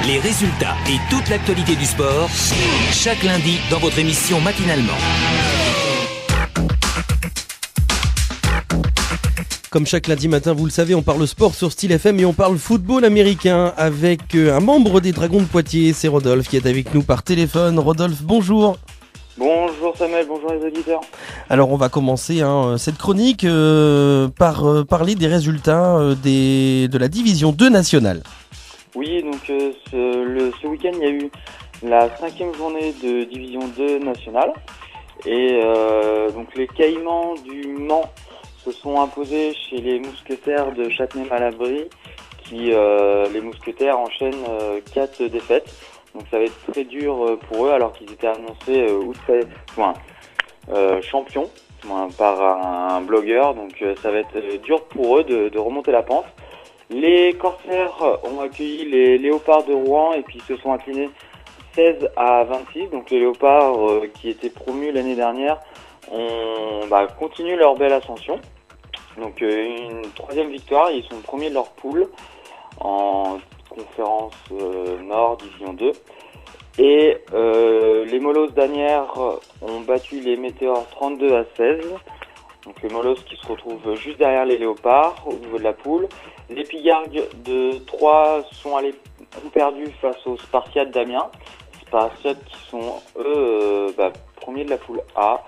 les résultats et toute l'actualité du sport, chaque lundi dans votre émission Matinalement. Comme chaque lundi matin, vous le savez, on parle sport sur Style FM et on parle football américain avec un membre des Dragons de Poitiers, c'est Rodolphe qui est avec nous par téléphone. Rodolphe, bonjour. Bonjour Samuel, bonjour les auditeurs. Alors on va commencer cette chronique par parler des résultats de la division 2 nationale. Oui, donc ce week-end il y a eu la 5e journée de division 2 nationale et donc les Caïmans du Mans se sont imposés chez les Mousquetaires de Châtenay-Malabry qui les Mousquetaires enchaînent 4 défaites. Donc ça va être très dur pour eux alors qu'ils étaient annoncés champions par un blogueur. Donc ça va être dur pour eux de remonter la pente. Les Corsaires ont accueilli les Léopards de Rouen et puis se sont inclinés 16-26. Donc les Léopards qui étaient promus l'année dernière continuent leur belle ascension. Donc une 3e victoire, ils sont premiers de leur poule en conférence Nord, division 2. Et les Molosses d'Asnières ont battu les Météores 32-16. Donc les Molosses qui se retrouvent juste derrière les Léopards au niveau de la poule. Les Pigargues de Troyes ont perdu face aux Spartiates d'Amiens. Spartiates qui sont eux premiers de la poule A.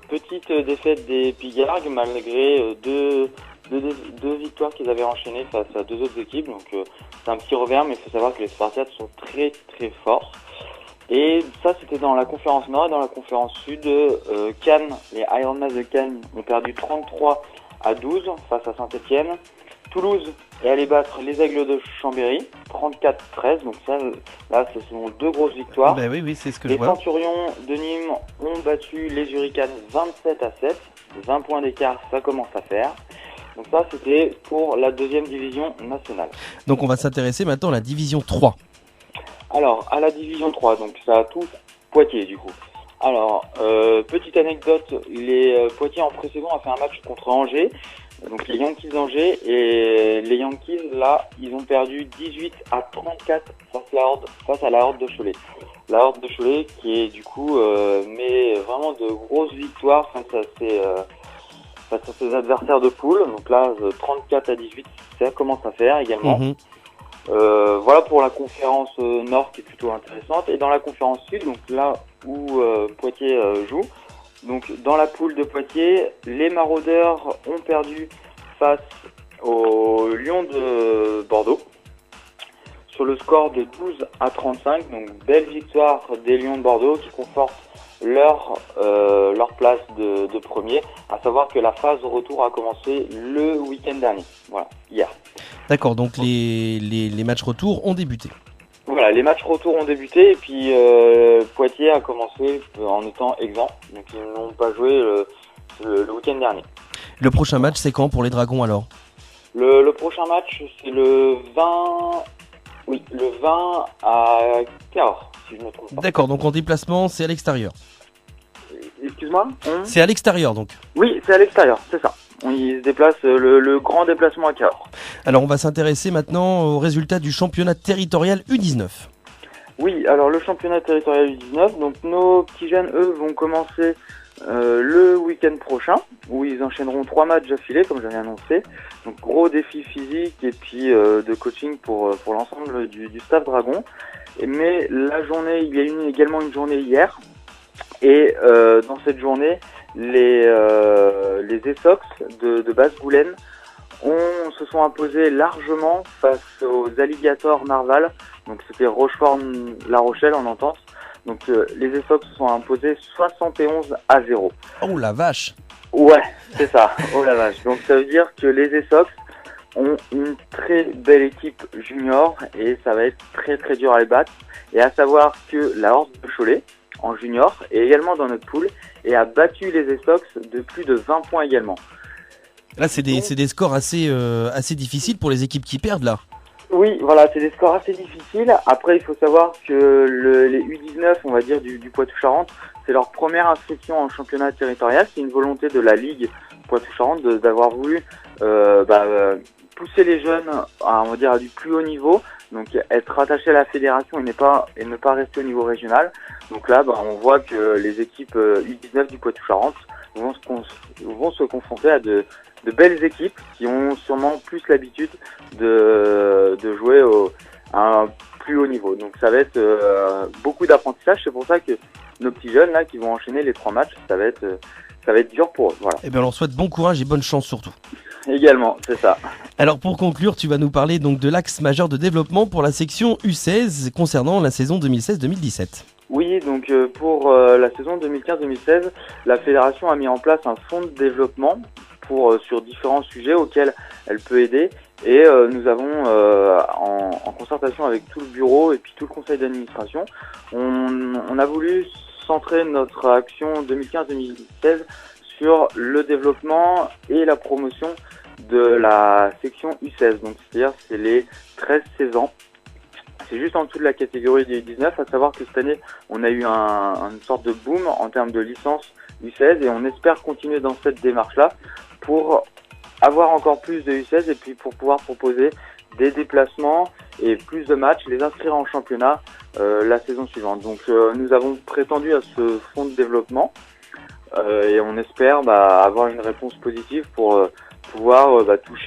Petite défaite des Pigargues malgré deux victoires qu'ils avaient enchaînées face à 2 autres équipes. Donc c'est un petit revers, mais il faut savoir que les Spartiates sont très très forts. Et ça c'était dans la conférence Nord. Et dans la conférence Sud, Cannes, les Ironman de Cannes ont perdu 33-12 face à Saint-Etienne. Toulouse est allé battre les Aigles de Chambéry 34-13. Donc ça, là, ce sont 2 grosses victoires. Ben oui, c'est ce que je vois. Les Centurions de Nîmes ont battu les Hurricanes 27-7. 20 points d'écart, ça commence à faire. Donc ça, c'était pour la 2e division nationale. Donc on va s'intéresser maintenant à la division 3. Alors, à la division 3, donc ça touche Poitiers du coup. Alors, petite anecdote, les Poitiers en pré-saison a fait un match contre Angers. Donc les Yankees d'Angers, et les Yankees là ils ont perdu 18-34 face à la Horde de Cholet. La Horde de Cholet qui est du coup met vraiment de grosses victoires face à ses adversaires de poule. Donc là 34-18 ça commence à faire également. Voilà pour la conférence Nord qui est plutôt intéressante. Et dans la conférence Sud, donc là où Poitiers joue, donc dans la poule de Poitiers, les Maraudeurs ont perdu face aux Lions de Bordeaux sur le score de 12-35. Donc belle victoire des Lions de Bordeaux qui confortent leur place de premier. À savoir que la phase retour a commencé le week-end dernier, voilà, hier. D'accord, donc les matchs retour ont débuté. Voilà, les matchs retour ont débuté et puis Poitiers a commencé en étant exempt. Donc ils n'ont pas joué le week-end dernier. Le prochain match, c'est quand pour les Dragons alors ? Le prochain match, c'est le 20 à Cahors, si je ne me trompe pas. D'accord, donc en déplacement, c'est à l'extérieur. Excuse-moi ? C'est à l'extérieur donc. Oui, c'est à l'extérieur, c'est ça. Il se déplace, le grand déplacement à Cahors. Alors on va s'intéresser maintenant aux résultats du championnat territorial U19. Oui, alors le championnat territorial U19, donc nos petits jeunes, eux, vont commencer le week-end prochain, où ils enchaîneront 3 matchs d'affilée, comme j'avais annoncé. Donc gros défi physique et puis de coaching pour l'ensemble du staff Dragon. Mais la journée, il y a eu également une journée hier. Et dans cette journée, les Essox de Basse-Goulaine se sont imposés largement face aux Alligators Narval. Donc c'était Rochefort-La Rochelle en entente. Donc les Essox se sont imposés 71-0. Oh la vache! Ouais, c'est ça. Oh la vache. Donc ça veut dire que les Essox ont une très belle équipe junior et ça va être très très dur à les battre. Et à savoir que la Horde de Cholet en junior est également dans notre poule et a battu les Essox de plus de 20 points également. Là c'est des scores assez difficiles pour les équipes qui perdent là. Oui, voilà, c'est des scores assez difficiles. Après, il faut savoir que les U19, on va dire, du Poitou-Charentes, c'est leur première inscription en championnat territorial. C'est une volonté de la Ligue Poitou-Charentes d'avoir voulu pousser les jeunes à, on va dire, à du plus haut niveau, donc être rattaché à la fédération et ne pas rester au niveau régional. Donc là, on voit que les équipes U19 du Poitou-Charentes vont se confronter à de belles équipes qui ont sûrement plus l'habitude de jouer à un plus haut niveau. Donc ça va être beaucoup d'apprentissage. C'est pour ça que nos petits jeunes là qui vont enchaîner les 3 matchs, ça va être dur pour eux. Voilà. Eh bien, on leur souhaite bon courage et bonne chance surtout. Également, c'est ça. Alors pour conclure, tu vas nous parler donc de l'axe majeur de développement pour la section U16 concernant la saison 2016-2017. Oui, donc pour la saison 2015-2016, la fédération a mis en place un fonds de développement sur différents sujets auxquels elle peut aider. Et nous avons, en concertation avec tout le bureau et puis tout le conseil d'administration, on a voulu centrer notre action 2015-2016 sur le développement et la promotion de la section U16. Donc c'est-à-dire c'est les 13-16 ans. C'est juste en dessous de la catégorie des U19, à savoir que cette année, on a eu une sorte de boom en termes de licence U16 et on espère continuer dans cette démarche-là pour avoir encore plus de U16 et puis pour pouvoir proposer des déplacements et plus de matchs, les inscrire en championnat la saison suivante. Donc nous avons prétendu à ce fonds de développement et on espère avoir une réponse positive pour pouvoir toucher